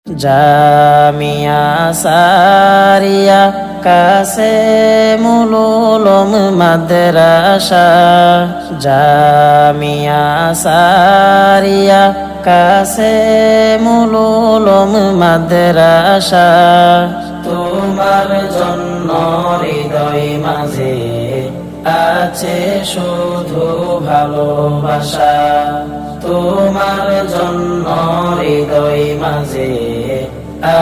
জামিয়া সারিয়া কাছে মুলুলুম মাদ্রাসা জামিয়া সারিয়া কাছে মুলুলুম মাদ্রাসা তোমার জন্য হৃদয় মাঝে আছে শুধু ভালোবাসা তোমার জন্য হৃদয় মাঝে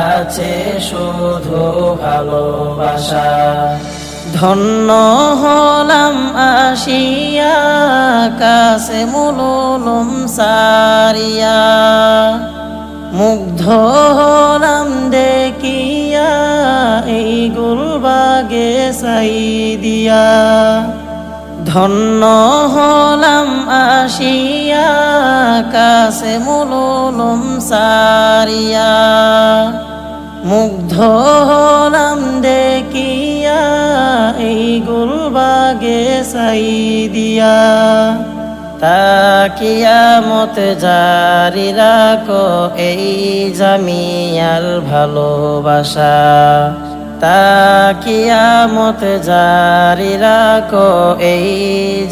আছে শুধু ভালোবাসা ধন্য হলাম আসিয়া কাছে মুলুলুম সারিয়া মুগ্ধ হলাম দেখিয়া এই গুলবাগে সাইদিয়া ধন্য হলাম আসিয়া কাছে মুলুলুম সারিয়া মুগ্ধ হলাম দেখিয়া এই গুলবাগে সাইদিয়া কিয়ামত জারি রাখো এই জামিয়ার ভালোবাসা কিয়ামত জারি রাখো এই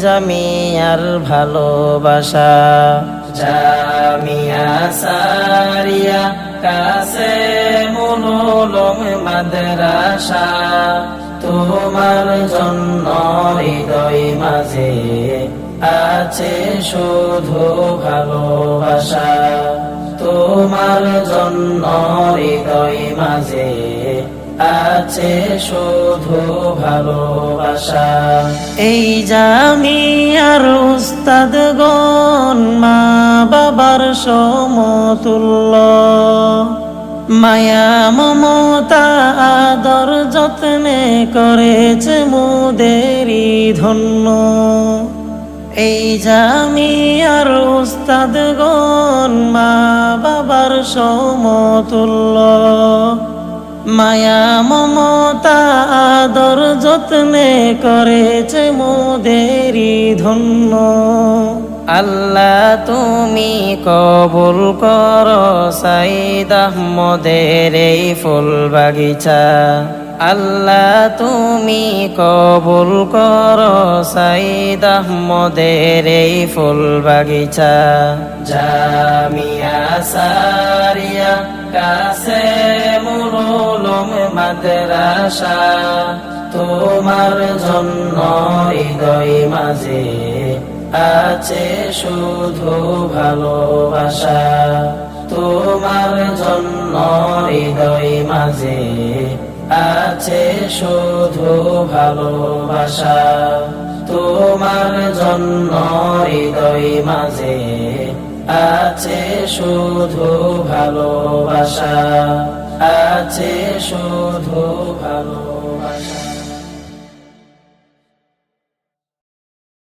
জামিয়ার ভালোবাসা জামিয়া সারিয়া কাছে মুলুলুম মাদ্রাসা তোমার জন্য হৃদয় মাঝে আছে শুধু ভালোবাসা তোমার জন্য হৃদয় মাঝে আছে শুধু ভালোবাসা এই জামিয়ার উস্তাদগণ মা বাবার সমতুল্য মায়া মমতা আদর যত্নে করেছে মোদেরই ধন্য এই জামিয়ার উস্তাদগণ মা বাবার সমতুল্য মায়া মমতা আদর যত্নে করেছে মোদেরই ধন্য আল্লাহ তুমি কবুল করো সাইদ আহমদের এই ফুল বাগিচা আল্লাহ তুমি কবুল করো সাইদ আহমদের এই ফুল বাগিচা জামিয়া সারিয়া কাছে মুলুলুম মাদ্রাসা তোমার জন্য হৃদয় মাঝে আছে শুধু ভালোবাসা তোমার জন্য হৃদয় মাঝে আছে শুধু ভালোবাসা তোমার জন্য হৃদয় মাঝে আছে শুধু ভালোবাসা আছে শুধু ভালোবাসা।